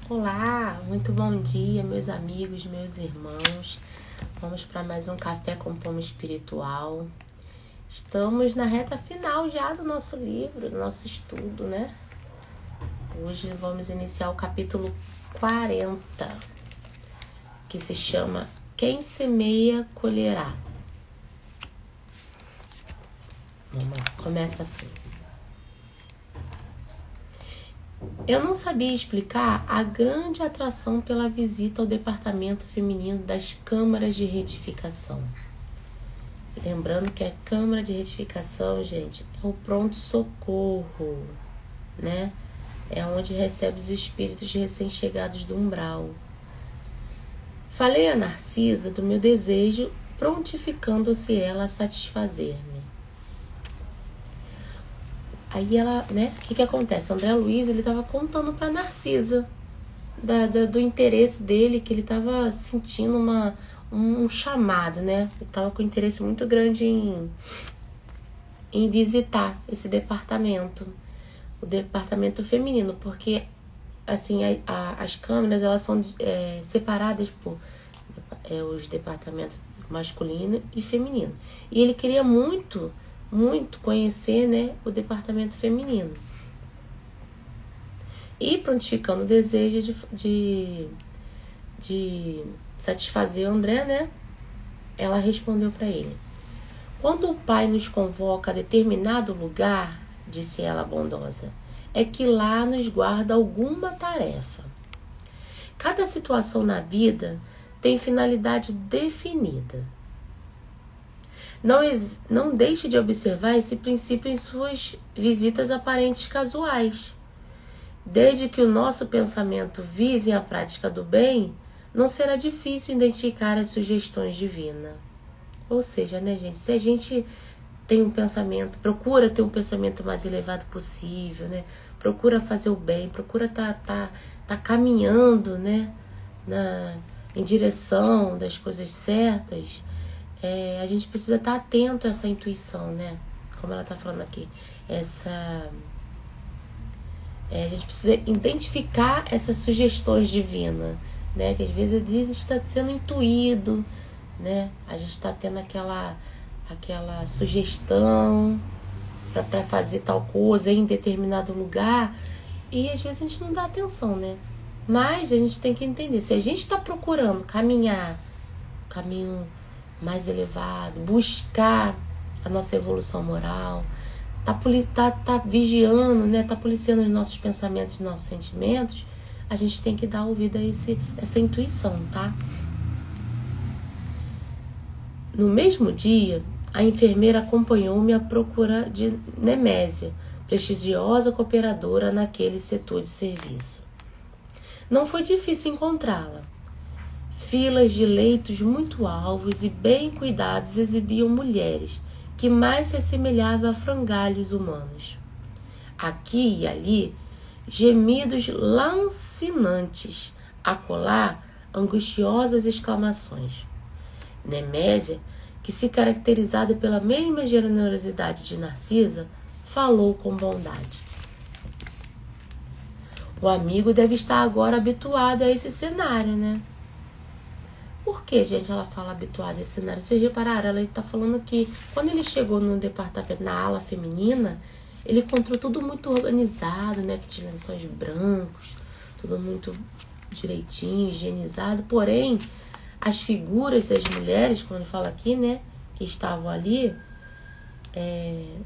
Olá, muito bom dia, meus amigos, meus irmãos. Vamos para mais um Café com Pão Espiritual. Estamos na reta final já do nosso livro, do nosso estudo, né? Hoje vamos iniciar o capítulo 40, que se chama Quem Semeia, Colherá. Vamos lá, começa assim. Eu não sabia explicar a grande atração pela visita ao departamento feminino das câmaras de retificação. Lembrando que a câmara de retificação, gente, é o pronto-socorro, né? É onde recebe os espíritos recém-chegados do umbral. Falei a Narcisa do meu desejo, prontificando-se ela a satisfazer-me. Aí ela, né, o que acontece? André Luiz, ele tava contando pra Narcisa do interesse dele, que ele tava sentindo um chamado, né? Ele tava com interesse muito grande em visitar esse departamento, o departamento feminino, porque, assim, as câmeras, elas são separadas por os departamentos masculino e feminino. E ele queria muito conhecer, né, o departamento feminino. E prontificando o desejo de satisfazer o André, né, ela respondeu para ele: quando o Pai nos convoca a determinado lugar, disse ela bondosa, é que lá nos guarda alguma tarefa. Cada situação na vida tem finalidade definida. Não deixe de observar esse princípio em suas visitas aparentes casuais. Desde que o nosso pensamento vise a prática do bem, não será difícil identificar as sugestões divinas. Ou seja, né, gente, se a gente tem um pensamento, procura ter um pensamento mais elevado possível, né? Procura fazer o bem, procura tá caminhando, né, em direção das coisas certas. A gente precisa estar atento a essa intuição, né? Como ela está falando aqui. A gente precisa identificar essas sugestões divinas, né? Que às vezes a gente está sendo intuído, né? A gente está tendo aquela sugestão para fazer tal coisa em determinado lugar. E às vezes a gente não dá atenção, né? Mas a gente tem que entender. Se a gente está procurando caminhar caminho mais elevado, buscar a nossa evolução moral, tá vigiando, né? Tá policiando os nossos pensamentos, os nossos sentimentos, a gente tem que dar ouvido a essa intuição, tá? No mesmo dia, a enfermeira acompanhou-me à procura de Nemésia, prestigiosa cooperadora naquele setor de serviço. Não foi difícil encontrá-la. Filas de leitos muito alvos e bem cuidados exibiam mulheres que mais se assemelhavam a frangalhos humanos. Aqui e ali, gemidos lancinantes, acolá, angustiosas exclamações. Nemésia, que se caracterizava pela mesma generosidade de Narcisa, falou com bondade. O amigo deve estar agora habituado a esse cenário, né? Por que, gente, ela fala habituada a esse cenário? Vocês repararam, ela está falando que quando ele chegou no departamento, na ala feminina, ele encontrou tudo muito organizado, né? Que tinha lençóis brancos, tudo muito direitinho, higienizado. Porém, as figuras das mulheres, quando fala aqui, né? Que estavam ali,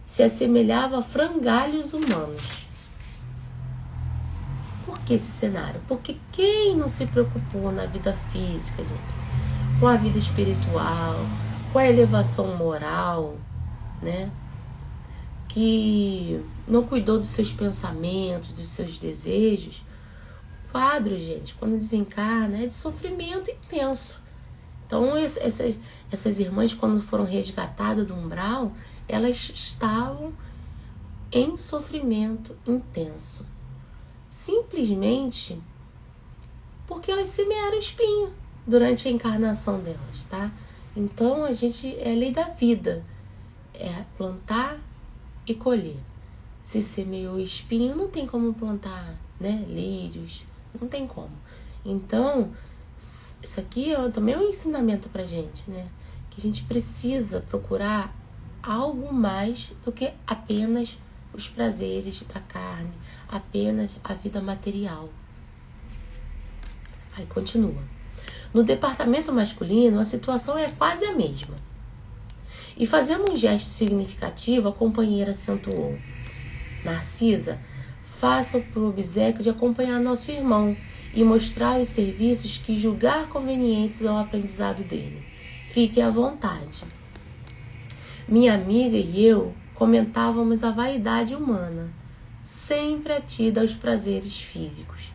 se assemelhavam a frangalhos humanos. Por que esse cenário? Porque quem não se preocupou na vida física, gente, com a vida espiritual, com a elevação moral, né? Que não cuidou dos seus pensamentos, dos seus desejos. O quadro, gente, quando desencarna, é de sofrimento intenso. Então, essas irmãs, quando foram resgatadas do umbral, elas estavam em sofrimento intenso. Simplesmente porque elas semearam espinho durante a encarnação delas, tá? Então, é lei da vida. É plantar e colher. Se semeou espinho, não tem como plantar, né, lírios, Não tem como. Então, isso aqui também é um ensinamento pra gente, né? Que a gente precisa procurar algo mais do que apenas os prazeres da carne, apenas a vida material. Aí continua. No departamento masculino, a situação é quase a mesma. E fazendo um gesto significativo, a companheira acentuou: Narcisa, faça o obséquio de acompanhar nosso irmão e mostrar os serviços que julgar convenientes ao aprendizado dele. Fique à vontade. Minha amiga e eu comentávamos a vaidade humana, sempre atida aos prazeres físicos,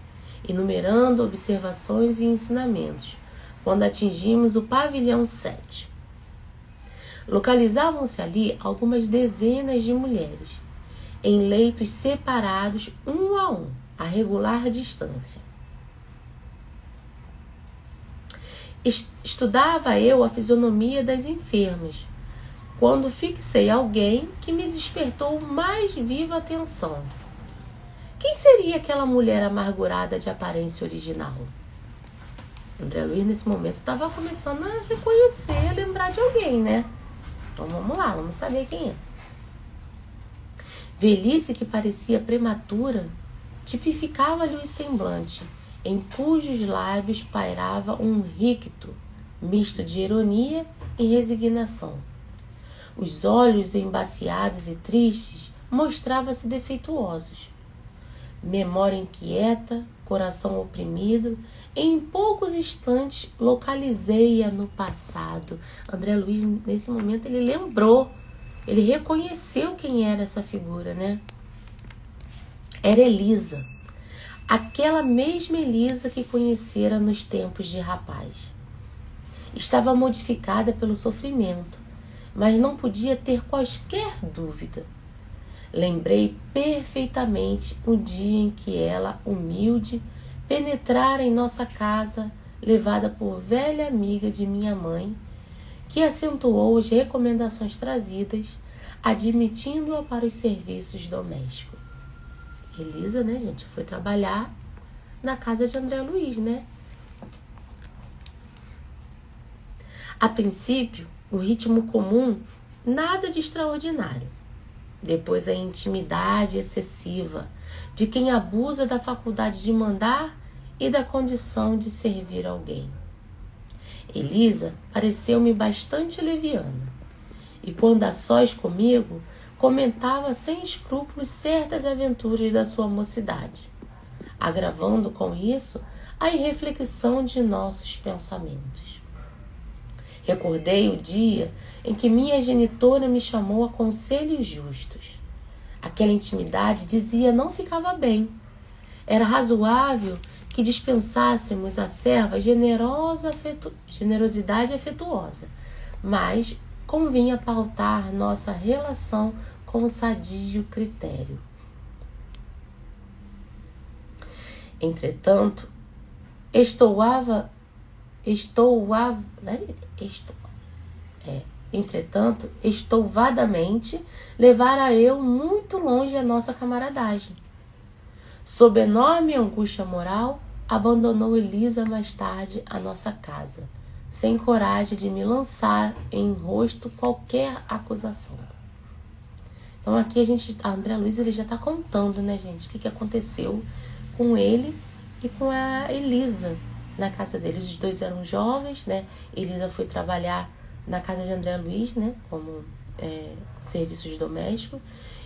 enumerando observações e ensinamentos, quando atingimos o pavilhão 7. Localizavam-se ali algumas dezenas de mulheres, em leitos separados um a um, a regular distância. Estudava eu a fisionomia das enfermas, quando fixei alguém que me despertou mais viva atenção. Quem seria aquela mulher amargurada de aparência original? André Luiz, nesse momento, estava começando a reconhecer, a lembrar de alguém, né? Então vamos lá, vamos saber quem é. Velhice que parecia prematura tipificava-lhe o semblante, em cujos lábios pairava um ricto, misto de ironia e resignação. Os olhos embaciados e tristes mostravam-se defeituosos. Memória inquieta, coração oprimido, em poucos instantes localizei-a no passado. André Luiz, nesse momento, ele lembrou, ele reconheceu quem era essa figura, né? Era Elisa, aquela mesma Elisa que conhecera nos tempos de rapaz. Estava modificada pelo sofrimento, mas não podia ter quaisquer dúvida. Lembrei perfeitamente o dia em que ela, humilde, penetrara em nossa casa, levada por velha amiga de minha mãe, que acentuou as recomendações trazidas, admitindo-a para os serviços domésticos. Elisa, né, gente, foi trabalhar na casa de André Luiz, né? A princípio, o ritmo comum, nada de extraordinário. Depois a intimidade excessiva de quem abusa da faculdade de mandar e da condição de servir alguém. Elisa pareceu-me bastante leviana, e quando a sós comigo, comentava sem escrúpulos certas aventuras da sua mocidade, agravando com isso a irreflexão de nossos pensamentos. Recordei o dia em que minha genitora me chamou a conselhos justos. Aquela intimidade, dizia, não ficava bem. Era razoável que dispensássemos à serva generosidade afetuosa, mas convinha pautar nossa relação com sadio critério. Entretanto, estouvadamente, levara eu muito longe a nossa camaradagem. Sob enorme angústia moral, abandonou Elisa mais tarde a nossa casa, sem coragem de me lançar em rosto qualquer acusação. Então aqui a André Luiz, ele já está contando, né, gente, o que aconteceu com ele e com a Elisa na casa deles. Os dois eram jovens, né? Elisa foi trabalhar na casa de André Luiz, né, como serviços domésticos,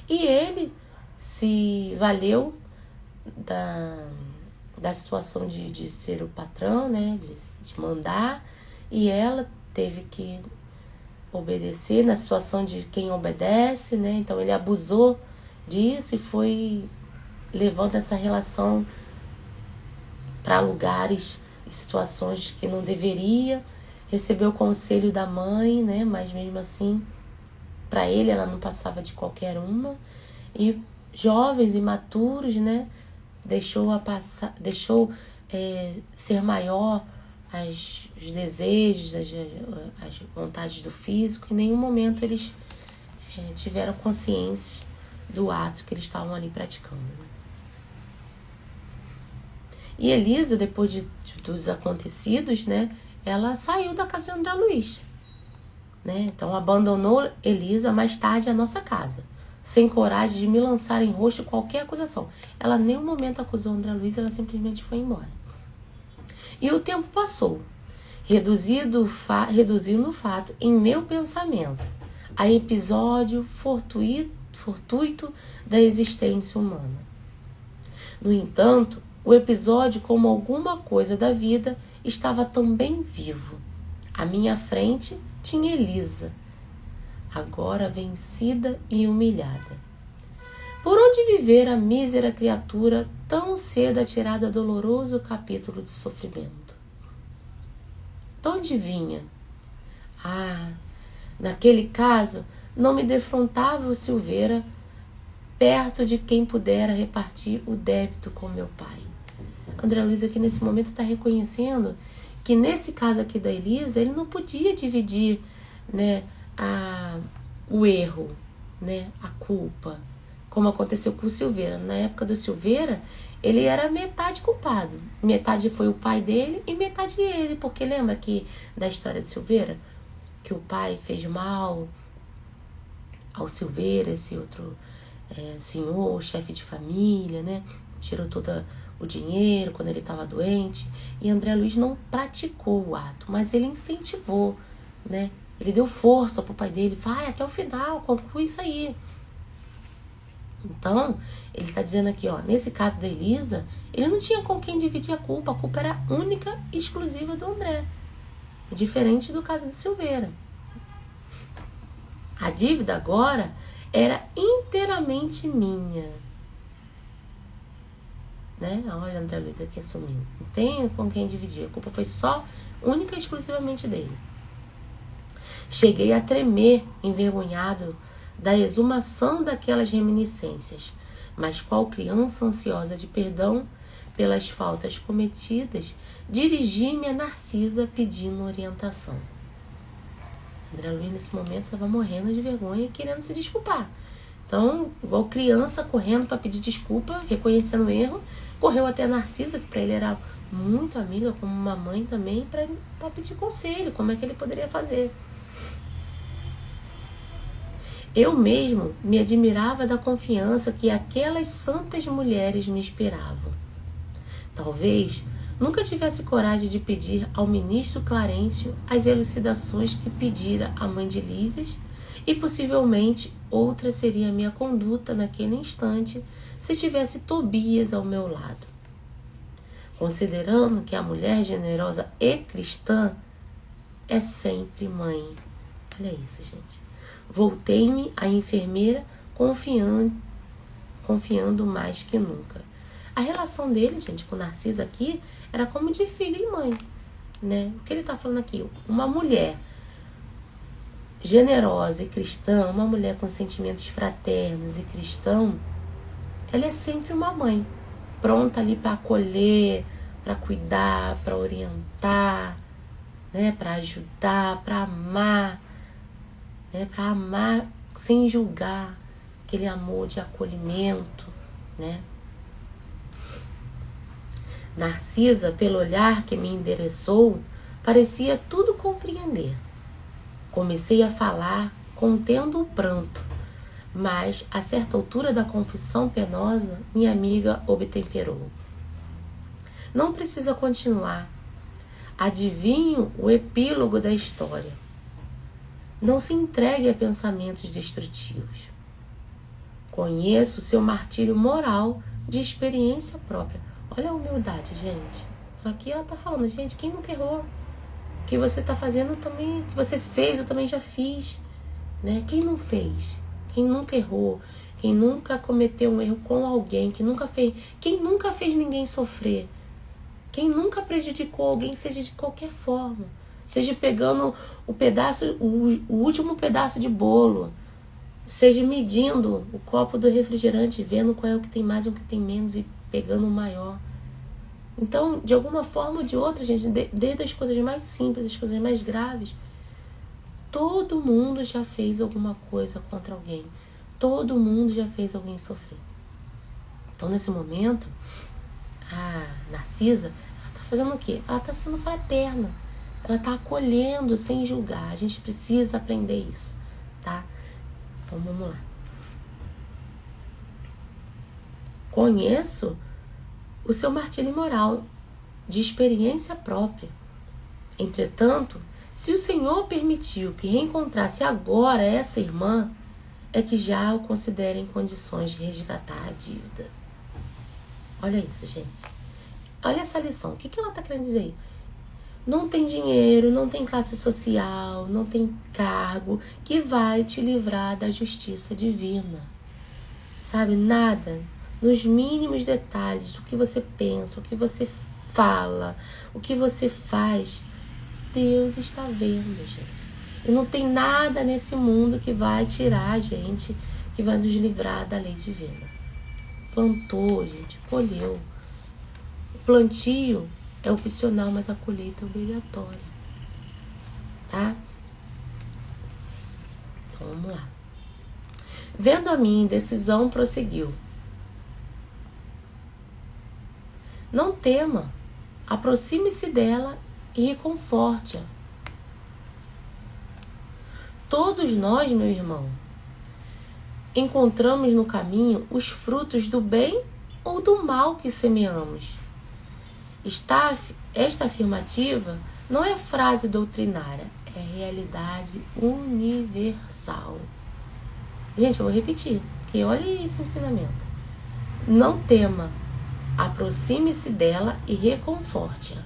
e ele se valeu da situação de ser o patrão, né, de mandar, e ela teve que obedecer na situação de quem obedece, né? Então ele abusou disso e foi levando essa relação para lugares e situações que não deveria. Recebeu o conselho da mãe, né? Mas mesmo assim, para ele ela não passava de qualquer uma. E jovens, imaturos, né? Deixou ser maior os desejos, as vontades do físico. Em nenhum momento eles tiveram consciência do ato que eles estavam ali praticando. E Elisa, depois dos acontecidos, né, ela saiu da casa de André Luiz, né? Então abandonou Elisa mais tarde a nossa casa, sem coragem de me lançar em rosto qualquer acusação. Ela em nenhum momento acusou André Luiz, ela simplesmente foi embora. E o tempo passou, reduzindo o fato em meu pensamento a episódio fortuito da existência humana. No entanto, o episódio, como alguma coisa da vida, estava também vivo. À minha frente tinha Elisa, agora vencida e humilhada. Por onde viver a mísera criatura tão cedo atirada a doloroso capítulo de sofrimento? De onde vinha? Naquele caso, não me defrontava o Silveira perto de quem pudera repartir o débito com meu pai. André Luiz aqui nesse momento está reconhecendo que nesse caso aqui da Elisa, ele não podia dividir, né, o erro, né, a culpa, como aconteceu com o Silveira. Na época do Silveira, ele era metade culpado. Metade foi o pai dele e metade ele. Porque lembra que da história de Silveira, que o pai fez mal ao Silveira, esse outro senhor, chefe de família, né? Tirou todo o dinheiro quando ele estava doente. E André Luiz não praticou o ato, mas ele incentivou, né? Ele deu força pro pai dele. Vai até o final, conclui isso aí. Então, ele está dizendo aqui, ó, nesse caso da Elisa, ele não tinha com quem dividir a culpa era única e exclusiva do André. Diferente do caso de Silveira. A dívida agora era inteiramente minha. Né? Olha André Luiz aqui assumindo. Não tem com quem dividir. A culpa foi só, única e exclusivamente dele. Cheguei a tremer, envergonhado, da exumação daquelas reminiscências, mas qual criança ansiosa de perdão pelas faltas cometidas, dirigi-me a Narcisa pedindo orientação. André Luiz nesse momento estava morrendo de vergonha e querendo se desculpar. Então, igual criança correndo para pedir desculpa, reconhecendo o erro, correu até a Narcisa, que para ele era muito amiga, como uma mãe também, para pedir conselho, como é que ele poderia fazer. Eu mesmo me admirava da confiança que aquelas santas mulheres me inspiravam. Talvez nunca tivesse coragem de pedir ao ministro Clarencio as elucidações que pedira a mãe de Lísias, e possivelmente outra seria a minha conduta naquele instante se tivesse Tobias ao meu lado. Considerando que a mulher generosa e cristã é sempre mãe. Olha isso, gente. Voltei-me à enfermeira confiando mais que nunca. A relação dele, gente, com Narcisa aqui era como de filho e mãe, né? O que ele está falando aqui? Uma mulher generosa e cristã, uma mulher com sentimentos fraternos e cristão, ela é sempre uma mãe, pronta ali para acolher, para cuidar, para orientar, né? Para ajudar, para amar. Para amar sem julgar, aquele amor de acolhimento, né? Narcisa, pelo olhar que me endereçou, parecia tudo compreender. Comecei a falar, contendo o pranto, mas, a certa altura da confissão penosa, minha amiga obtemperou. Não precisa continuar. Adivinho o epílogo da história. Não se entregue a pensamentos destrutivos. Conheço o seu martírio moral de experiência própria. Olha a humildade, gente. Aqui ela está falando, gente, quem nunca errou? O que você está fazendo também, o que você fez, eu também já fiz. Né? Quem não fez? Quem nunca errou? Quem nunca cometeu um erro com alguém? Quem nunca fez ninguém sofrer? Quem nunca prejudicou alguém, seja de qualquer forma? Seja pegando o último pedaço de bolo, seja medindo o copo do refrigerante, vendo qual é o que tem mais e o que tem menos e pegando o maior. Então, de alguma forma ou de outra, gente, desde as coisas mais simples, as coisas mais graves, todo mundo já fez alguma coisa contra alguém. Todo mundo já fez alguém sofrer. Então, nesse momento, a Narcisa, ela tá fazendo o quê? Ela tá sendo fraterna. Ela tá acolhendo sem julgar. A gente precisa aprender isso, tá? Então vamos lá. Conheço o seu martírio moral de experiência própria. Entretanto, se o Senhor permitiu que reencontrasse agora essa irmã, é que já o considera em condições de resgatar a dívida. Olha isso, gente. Olha essa lição. O que ela está querendo dizer aí? Não tem dinheiro, não tem classe social, não tem cargo que vai te livrar da justiça divina. Sabe? Nada. Nos mínimos detalhes, o que você pensa, o que você fala, o que você faz, Deus está vendo, gente. E não tem nada nesse mundo que vai tirar a gente, que vai nos livrar da lei divina. Plantou, gente, colheu. O plantio é opcional, mas a colheita é obrigatória. Tá? Então, vamos lá. Vendo a minha indecisão, prosseguiu. Não tema, aproxime-se dela e reconforte-a. Todos nós, meu irmão, encontramos no caminho os frutos do bem ou do mal que semeamos. Esta afirmativa não é frase doutrinária, é realidade universal. Gente, eu vou repetir, porque olha esse ensinamento. Não tema, aproxime-se dela e reconforte-a.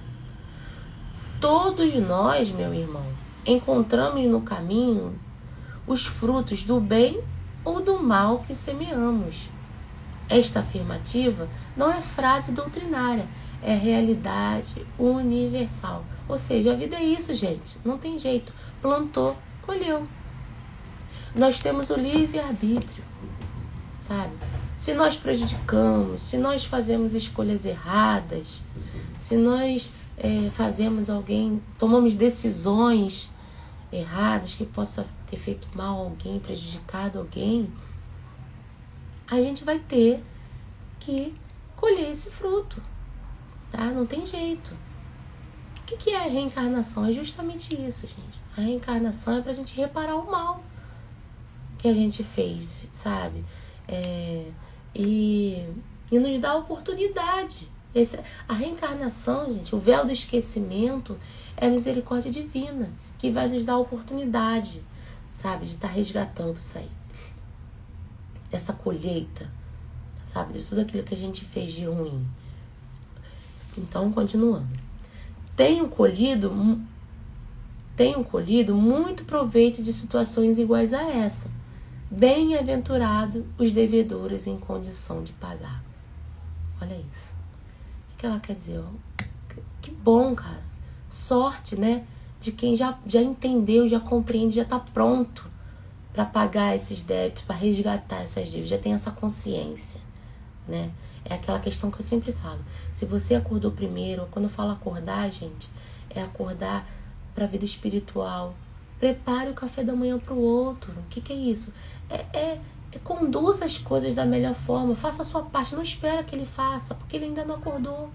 Todos nós, meu irmão, encontramos no caminho os frutos do bem ou do mal que semeamos. Esta afirmativa não é frase doutrinária, é realidade universal. Ou seja, a vida é isso, gente. Não tem jeito. Plantou, colheu. Nós temos o livre-arbítrio, sabe? Se nós prejudicamos, se nós fazemos escolhas erradas, se nós tomamos decisões erradas que possa ter feito mal a alguém, prejudicado alguém, a gente vai ter que colher esse fruto, tá? Não tem jeito. O que é a reencarnação? É justamente isso, gente. A reencarnação é pra gente reparar o mal que a gente fez, sabe? E nos dá oportunidade. A reencarnação, gente, o véu do esquecimento é a misericórdia divina, que vai nos dar a oportunidade, sabe, de estar resgatando isso aí. Essa colheita, sabe, de tudo aquilo que a gente fez de ruim. Então, continuando. Tenho colhido muito proveito de situações iguais a essa. Bem-aventurado os devedores em condição de pagar. Olha isso. O que ela quer dizer? Que bom, cara. Sorte, né? De quem já entendeu, já compreende, já está pronto para pagar esses débitos, para resgatar essas dívidas, já tem essa consciência, né? É aquela questão que eu sempre falo. Se você acordou primeiro, quando eu falo acordar, gente, é acordar para a vida espiritual. Prepare o café da manhã para o outro. O que é isso? Conduza as coisas da melhor forma. Faça a sua parte. Não espera que ele faça, porque ele ainda não acordou.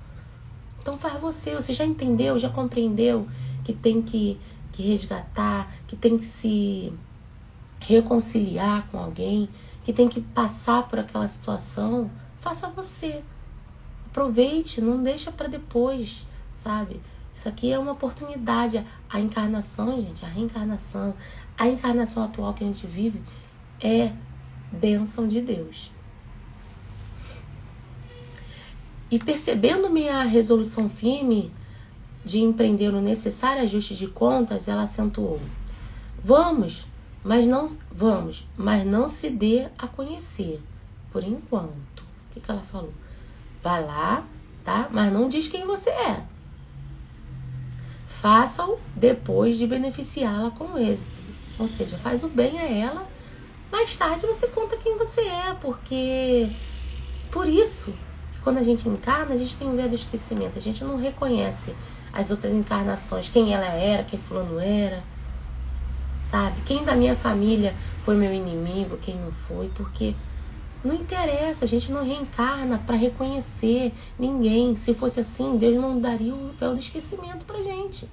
Então faz você. Você já entendeu, já compreendeu que tem que resgatar, que tem que se reconciliar com alguém, que tem que passar por aquela situação. Faça você. Aproveite, não deixa para depois, sabe? Isso aqui é uma oportunidade. A encarnação, gente, a reencarnação, a encarnação atual que a gente vive é bênção de Deus. E percebendo minha resolução firme de empreender o necessário ajuste de contas, ela acentuou: Vamos, mas não se dê a conhecer, por enquanto. O que ela falou? Vai lá, tá? Mas não diz quem você é. Faça-o depois de beneficiá-la com êxito. Ou seja, faz o bem a ela. Mais tarde você conta quem você é, porque por isso, quando a gente encarna, a gente tem um véu do esquecimento. A gente não reconhece as outras encarnações, quem ela era, quem fulano era, sabe? Quem da minha família foi meu inimigo, quem não foi, porque Não interessa, a gente não reencarna para reconhecer ninguém. Se fosse assim, Deus não daria o véu do esquecimento pra gente.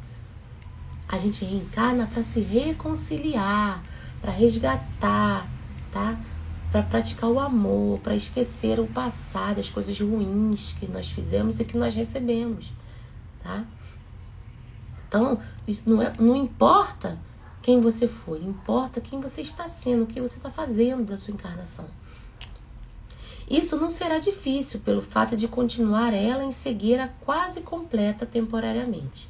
A gente reencarna para se reconciliar, para resgatar, tá? Para praticar o amor, para esquecer o passado, as coisas ruins que nós fizemos e que nós recebemos, tá? Então, isso não importa quem você foi, importa quem você está sendo, o que você está fazendo da sua encarnação. Isso não será difícil pelo fato de continuar ela em cegueira quase completa temporariamente.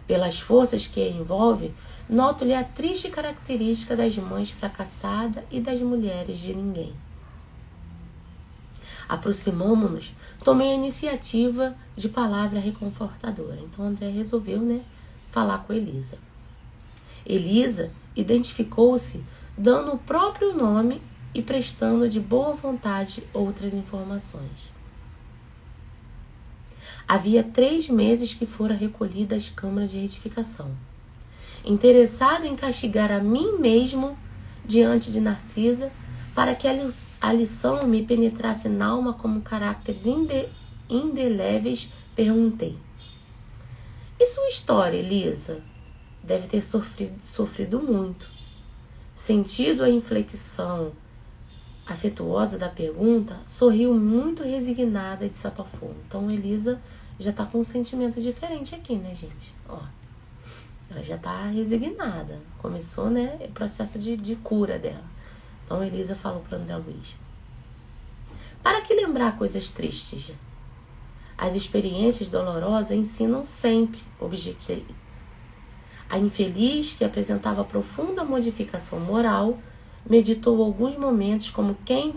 Pelas forças que a envolve, noto-lhe a triste característica das mães fracassadas e das mulheres de ninguém. Aproximamo-nos, tomei a iniciativa de palavra reconfortadora. Então André resolveu, falar com Elisa. Elisa identificou-se, dando o próprio nome e prestando de boa vontade outras informações. Havia 3 meses que fora recolhida às câmaras de retificação. Interessada em castigar a mim mesmo diante de Narcisa, para que a lição me penetrasse na alma como caracteres indeléveis, perguntei: e sua história, Elisa? Deve ter sofrido muito. Sentindo a inflexão afetuosa da pergunta, sorriu muito resignada e desabafou. Então, Elisa já tá com um sentimento diferente aqui, né, gente? Ó, ela já tá resignada. Começou, o processo de cura dela. Então, Elisa falou para André Luiz: para que lembrar coisas tristes? As experiências dolorosas ensinam sempre, objetei. A infeliz, que apresentava profunda modificação moral, meditou alguns momentos como quem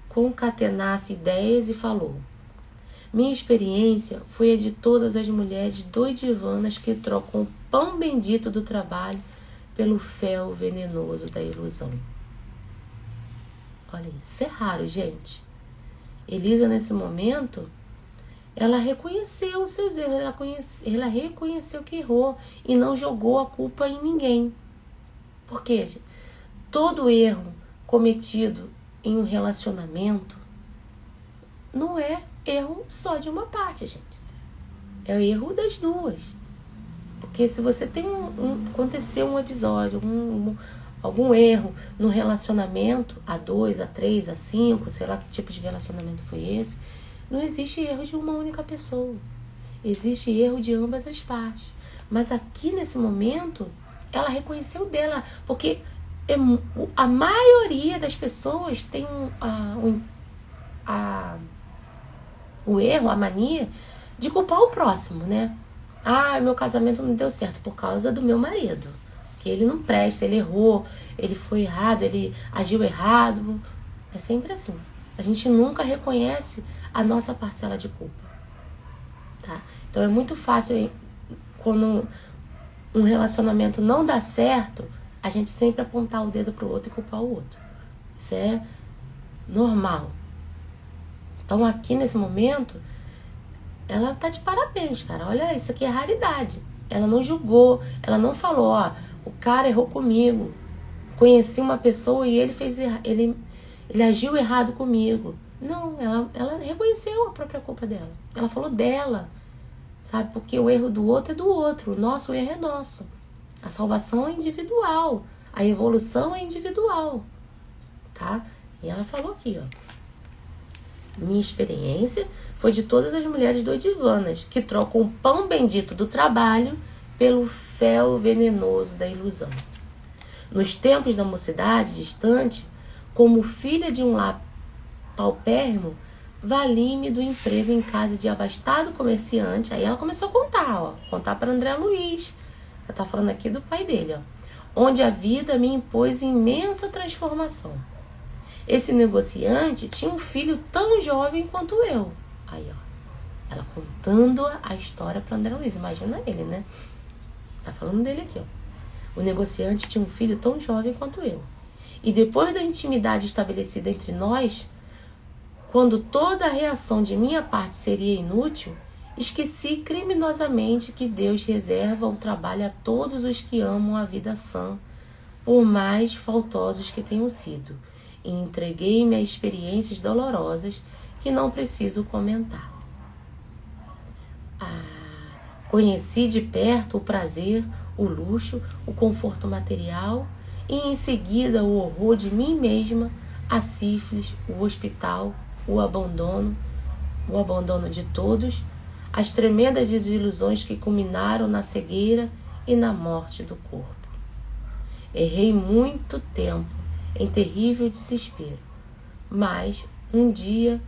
concatenasse ideias e falou: minha experiência foi a de todas as mulheres doidivanas que trocam o pão bendito do trabalho pelo fel venenoso da ilusão. Olha, isso é raro, gente. Elisa, nesse momento, ela reconheceu os seus erros, ela reconheceu que errou e não jogou a culpa em ninguém. Porque todo erro cometido em um relacionamento não é erro só de uma parte, gente. É o erro das duas. Porque se você tem aconteceu um episódio, algum erro no relacionamento, a 2, a 3, a 5, sei lá que tipo de relacionamento foi esse, não existe erro de uma única pessoa. Existe erro de ambas as partes. Mas aqui nesse momento, ela reconheceu dela, porque a maioria das pessoas tem o erro, a mania de culpar o próximo, Ah, meu casamento não deu certo por causa do meu marido. Que ele não presta, ele errou, ele foi errado, ele agiu errado. É sempre assim. A gente nunca reconhece a nossa parcela de culpa, tá? Então é muito fácil, quando um relacionamento não dá certo, a gente sempre apontar o dedo pro outro e culpar o outro. Isso é normal. Então aqui nesse momento, ela tá de parabéns, cara. Olha, isso aqui é raridade. Ela não julgou, ela não falou, o cara errou comigo. Conheci uma pessoa e ele agiu errado comigo. Não, ela reconheceu a própria culpa dela. Ela falou dela, sabe? Porque o erro do outro é do outro. O nosso erro é nosso. A salvação é individual. A evolução é individual, tá? E ela falou aqui, minha experiência foi de todas as mulheres doidivanas que trocam o pão bendito do trabalho pelo fel venenoso da ilusão. Nos tempos da mocidade distante, como filha de um lar paupérrimo, vali-me do emprego em casa de abastado comerciante. Aí ela começou a contar para André Luiz. Ela tá falando aqui do pai dele, onde a vida me impôs imensa transformação. Esse negociante tinha um filho tão jovem quanto eu. Aí, ela contando a história para André Luiz. Imagina ele, Tá falando dele aqui, O negociante tinha um filho tão jovem quanto eu. E depois da intimidade estabelecida entre nós, quando toda a reação de minha parte seria inútil, esqueci criminosamente que Deus reserva o trabalho a todos os que amam a vida sã, por mais faltosos que tenham sido, e entreguei-me a experiências dolorosas que não preciso comentar. Conheci de perto o prazer, o luxo, o conforto material e em seguida o horror de mim mesma, a sífilis, o hospital, o abandono de todos, as tremendas desilusões que culminaram na cegueira e na morte do corpo. Errei muito tempo em terrível desespero, mas um dia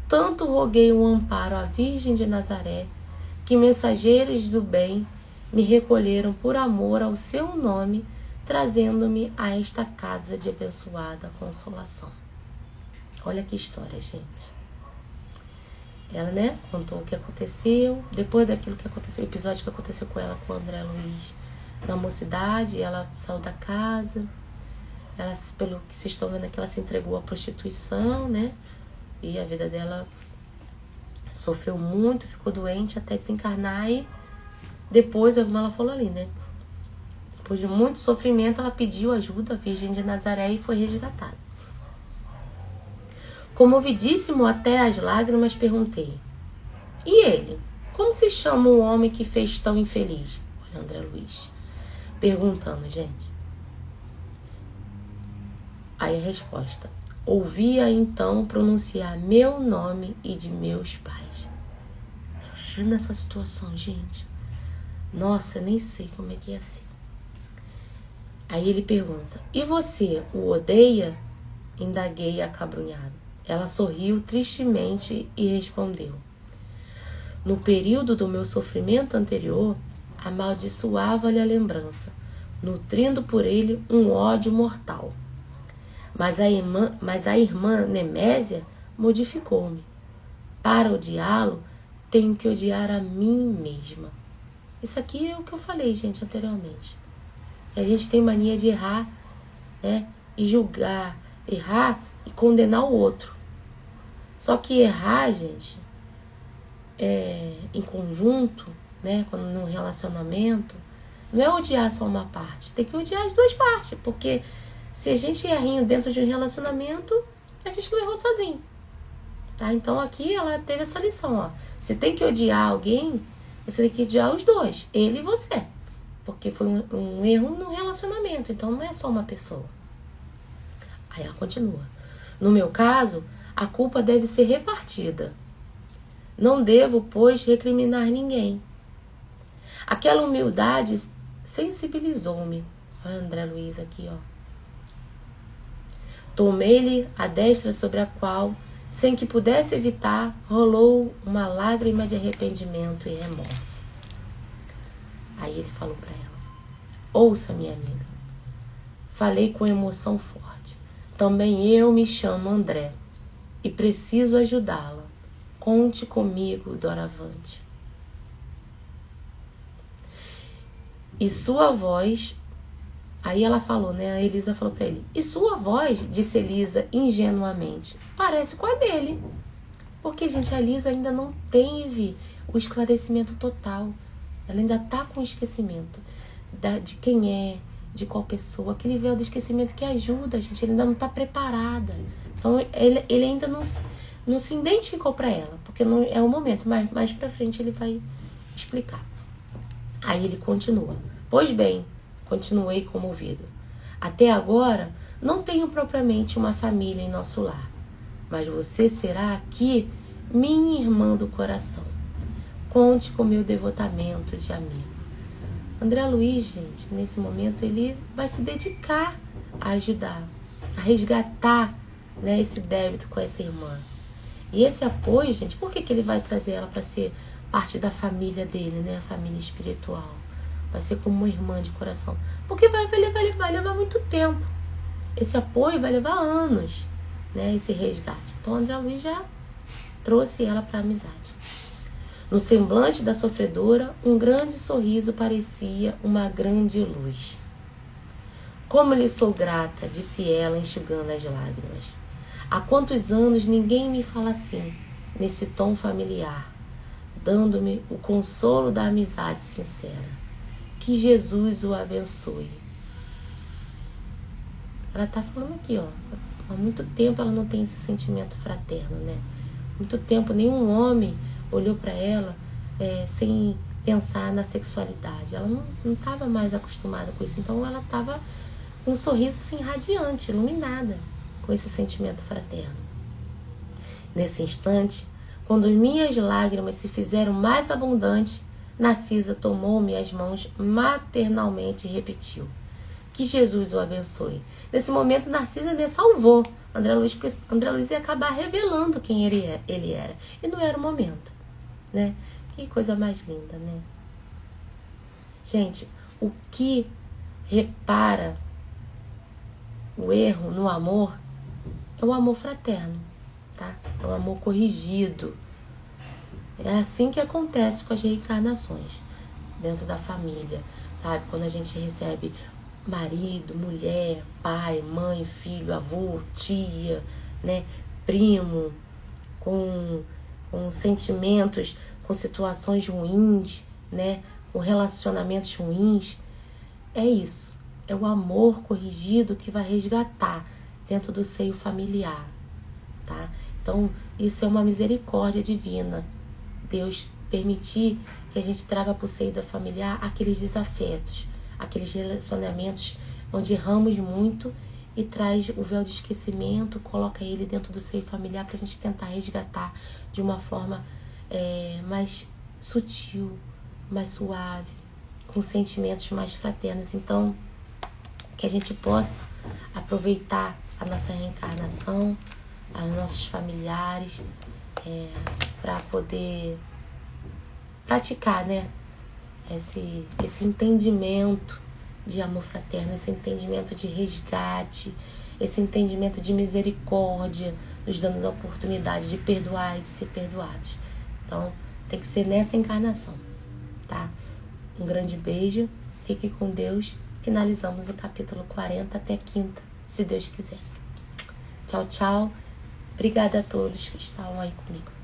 tanto roguei um amparo à Virgem de Nazaré que mensageiros do bem me recolheram por amor ao seu nome, trazendo-me a esta casa de abençoada consolação. Olha que história, gente. Ela, contou o que aconteceu, depois daquilo que aconteceu, o episódio que aconteceu com ela, com o André Luiz, na mocidade, ela saiu da casa, ela, pelo que vocês estão vendo aqui, ela se entregou à prostituição, e a vida dela sofreu muito, ficou doente até desencarnar e depois, como ela falou ali, depois de muito sofrimento, ela pediu ajuda à Virgem de Nazaré e foi resgatada. Comovidíssimo até as lágrimas, perguntei: e ele? Como se chama o homem que fez tão infeliz? Olha, André Luiz perguntando, gente. Aí a resposta: ouvia então pronunciar meu nome e de meus pais. Imagina essa situação, gente. Nossa, nem sei como é que é assim. Aí ele pergunta: e você o odeia? Indaguei acabrunhado. Ela sorriu tristemente e respondeu: no período do meu sofrimento anterior, amaldiçoava-lhe a lembrança, nutrindo por ele um ódio mortal. Mas a irmã Nemésia modificou-me. Para odiá-lo, tenho que odiar a mim mesma. Isso aqui é o que eu falei, gente, anteriormente. A gente tem mania de errar, e julgar, errar e condenar o outro. Só que errar, gente, em conjunto, quando num relacionamento, não é odiar só uma parte, tem que odiar as duas partes, porque se a gente erra dentro de um relacionamento, a gente não errou sozinho, tá? Então aqui ela teve essa lição, ó. Se tem que odiar alguém, você tem que odiar os dois, ele e você, porque foi um erro no relacionamento, então não é só uma pessoa. Aí ela continua: no meu caso, a culpa deve ser repartida. Não devo, pois, recriminar ninguém. Aquela humildade sensibilizou-me. Olha André Luiz aqui, ó. Tomei-lhe a destra sobre a qual, sem que pudesse evitar, rolou uma lágrima de arrependimento e remorso. Aí ele falou para ela: ouça, minha amiga. Falei com emoção forte. Também eu me chamo André e preciso ajudá-la. Conte comigo, doravante. E sua voz... Aí ela falou, a Elisa falou para ele: e sua voz, disse Elisa ingenuamente, parece com a dele. Porque, gente, a Elisa ainda não teve o esclarecimento total. Ela ainda tá com esquecimento de quem é, de qual pessoa. Aquele véu do esquecimento que ajuda, gente. Ele ainda não tá preparada. Então, ele ainda não se identificou para ela, porque não é o momento, mas mais para frente ele vai explicar. Aí ele continua: pois bem, continuei comovido, até agora não tenho propriamente uma família em nosso lar, mas você será aqui minha irmã do coração. Conte com meu devotamento de amigo. André Luiz, gente, nesse momento ele vai se dedicar a ajudar, a resgatar, esse débito com essa irmã. E esse apoio, gente, por que ele vai trazer ela para ser parte da família dele, a família espiritual? Vai ser como uma irmã de coração. Porque vai levar muito tempo. Esse apoio vai levar anos, esse resgate. Então, André Luiz já trouxe ela para a amizade. No semblante da sofredora, um grande sorriso parecia uma grande luz. Como lhe sou grata, disse ela, enxugando as lágrimas. Há quantos anos ninguém me fala assim, nesse tom familiar, dando-me o consolo da amizade sincera. Que Jesus o abençoe. Ela está falando aqui, ó, Há muito tempo ela não tem esse sentimento fraterno, né? Muito tempo nenhum homem olhou para ela sem pensar na sexualidade. Ela não estava mais acostumada com isso. Então ela estava com um sorriso assim radiante, iluminada com esse sentimento fraterno. Nesse instante, quando minhas lágrimas se fizeram mais abundantes, Narcisa tomou minhas mãos maternalmente e repetiu: que Jesus o abençoe. Nesse momento, Narcisa salvou André Luiz, porque André Luiz ia acabar revelando quem ele era. E não era o momento, né? Que coisa mais linda, né? Gente, o que repara o erro no amor é o amor fraterno, tá? É o amor corrigido. É assim que acontece com as reencarnações dentro da família, sabe? Quando a gente recebe marido, mulher, pai, mãe, filho, avô, tia, né? Primo, com sentimentos, com situações ruins, né? Com relacionamentos ruins. É isso. É o amor corrigido que vai resgatar dentro do seio familiar, tá? Então, isso é uma misericórdia divina. Deus permitir que a gente traga para o seio da familiar aqueles desafetos, aqueles relacionamentos onde erramos muito e traz o véu de esquecimento, coloca ele dentro do seio familiar para a gente tentar resgatar de uma forma mais sutil, mais suave, com sentimentos mais fraternos. Então, que a gente possa aproveitar a nossa reencarnação, os nossos familiares, para poder praticar, né, esse entendimento de amor fraterno, esse entendimento de resgate, esse entendimento de misericórdia, nos dando a oportunidade de perdoar e de ser perdoados. Então, tem que ser nessa encarnação, tá? Um grande beijo, fique com Deus. Finalizamos o capítulo 40 até quinta, se Deus quiser. Tchau, tchau. Obrigada a todos que estavam aí comigo.